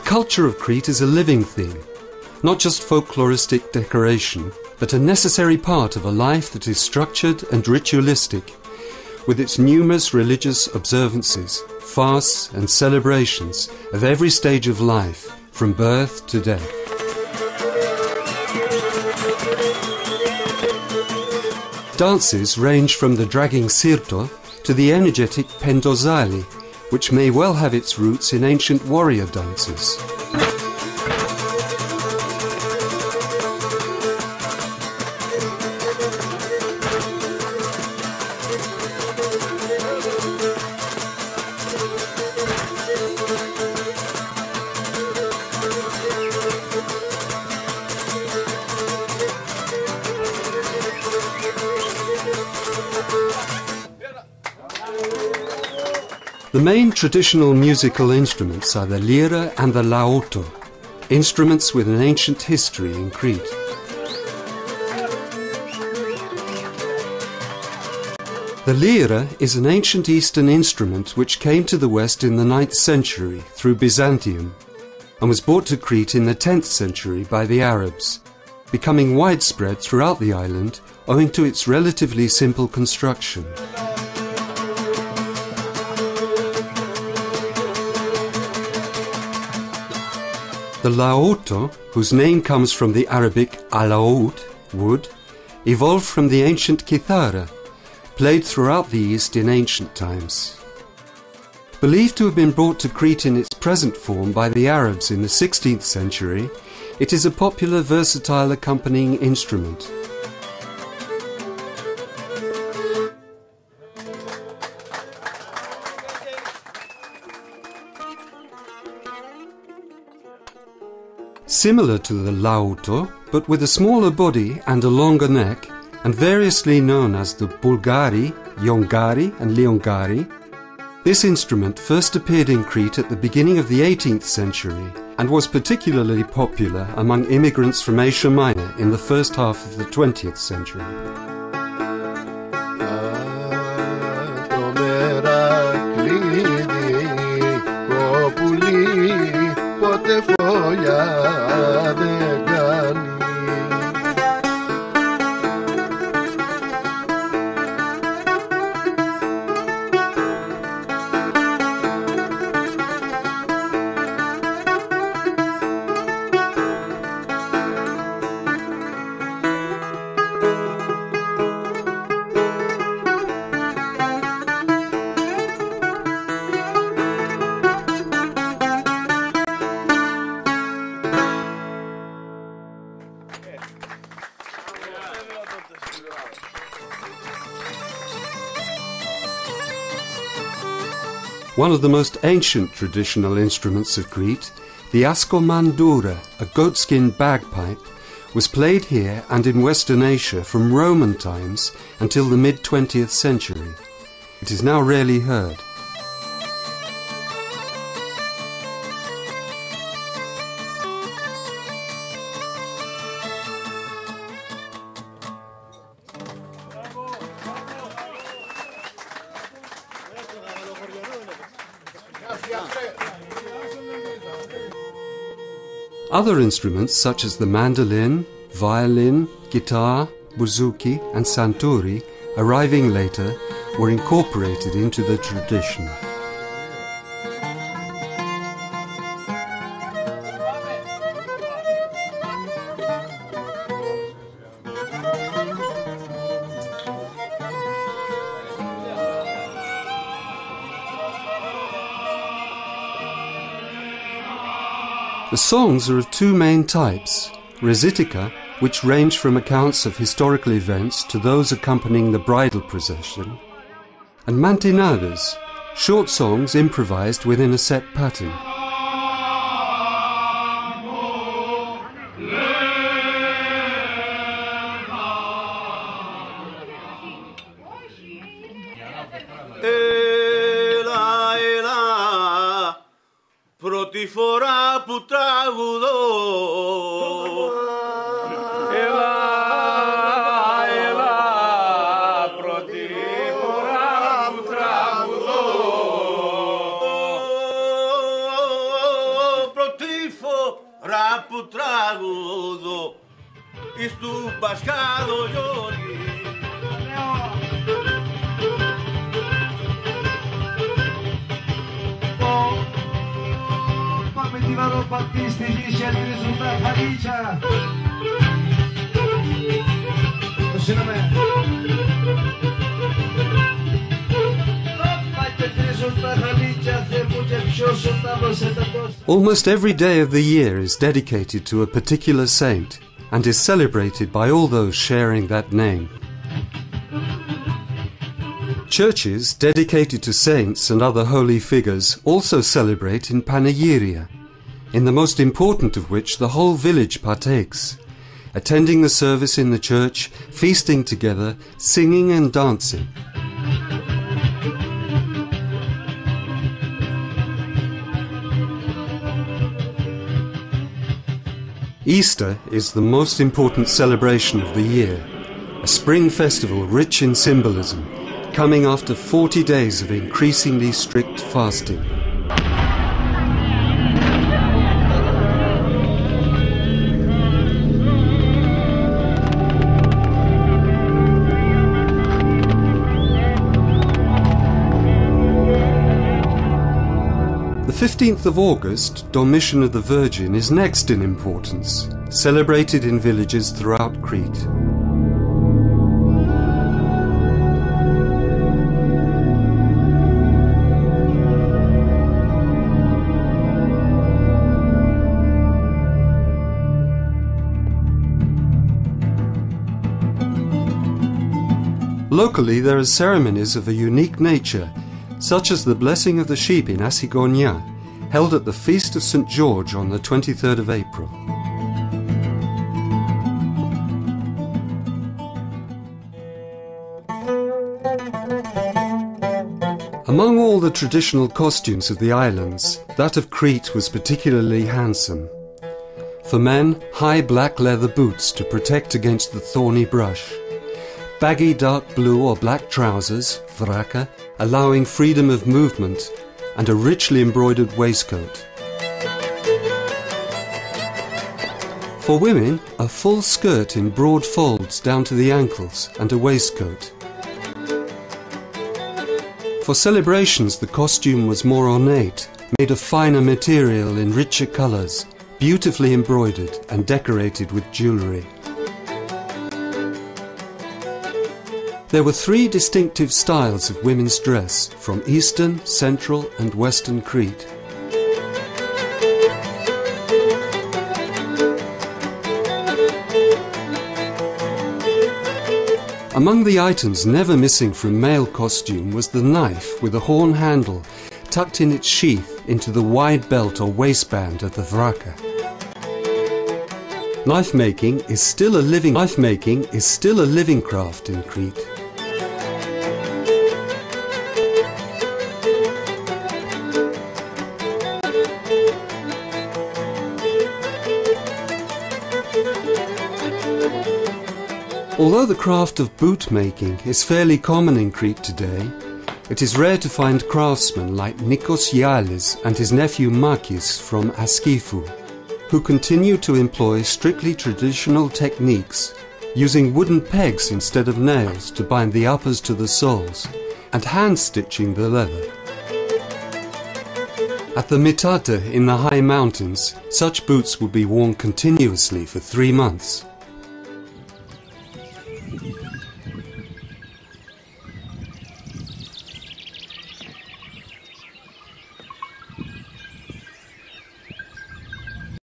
culture of Crete is a living thing, not just folkloristic decoration, but a necessary part of a life that is structured and ritualistic, with its numerous religious observances, fasts and celebrations of every stage of life, from birth to death. Dances range from the dragging sirto to the energetic pendozali, which may well have its roots in ancient warrior dances. The main traditional musical instruments are the lyra and the laoto, instruments with an ancient history in Crete. The lyra is an ancient Eastern instrument which came to the West in the 9th century through Byzantium and was brought to Crete in the 10th century by the Arabs, becoming widespread throughout the island owing to its relatively simple construction. The laoto, whose name comes from the Arabic alaoud, wood, evolved from the ancient kithara, played throughout the East in ancient times. Believed to have been brought to Crete in its present form by the Arabs in the 16th century, it is a popular versatile accompanying instrument. Similar to the laoto, but with a smaller body and a longer neck, and variously known as the bulgari, yongari and liongari, this instrument first appeared in Crete at the beginning of the 18th century and was particularly popular among immigrants from Asia Minor in the first half of the 20th century. One of the most ancient traditional instruments of Crete, the askomandura, a goatskin bagpipe, was played here and in Western Asia from Roman times until the mid-20th century. It is now rarely heard. Other instruments such as the mandolin, violin, guitar, bouzouki and santuri, arriving later, were incorporated into the tradition. The songs are of two main types, resitica, which range from accounts of historical events to those accompanying the bridal procession, and mantinadas, short songs improvised within a set pattern. Πρώτη φορά που τραγουδώ. Έλα, έλα, πρώτη φορά που τραγουδώ. Πρώτη τραγουδώ εις του Πασχάλο Γιώργη. Πάμε τη βαροπατή στη γη, ελπίζουν τα χαλίτια. Το σύνομαι. Almost every day of the year is dedicated to a particular saint and is celebrated by all those sharing that name. Churches dedicated to saints and other holy figures also celebrate in Panegyria, in the most important of which the whole village partakes, attending the service in the church, feasting together, singing and dancing. Easter is the most important celebration of the year, a spring festival rich in symbolism, coming after 40 days of increasingly strict fasting. The 15th of August, Domitian of the Virgin, is next in importance, celebrated in villages throughout Crete. Locally, there are ceremonies of a unique nature, such as the blessing of the sheep in Asigonia, held at the Feast of St. George on the 23rd of April. Among all the traditional costumes of the islands, that of Crete was particularly handsome. For men, high black leather boots to protect against the thorny brush, baggy dark blue or black trousers, vraka, allowing freedom of movement, and a richly embroidered waistcoat. For women, a full skirt in broad folds down to the ankles and a waistcoat. For celebrations, the costume was more ornate, made of finer material in richer colours, beautifully embroidered and decorated with jewellery. There were three distinctive styles of women's dress from Eastern, Central and Western Crete. Among the items never missing from male costume was the knife with a horn handle tucked in its sheath into the wide belt or waistband of the vraka. Knife making is still a living craft in Crete. Although the craft of boot making is fairly common in Crete today, it is rare to find craftsmen like Nikos Yalis and his nephew Makis from Askifu, who continue to employ strictly traditional techniques, using wooden pegs instead of nails to bind the uppers to the soles, and hand-stitching the leather. At the Mitata in the high mountains, such boots would be worn continuously for 3 months.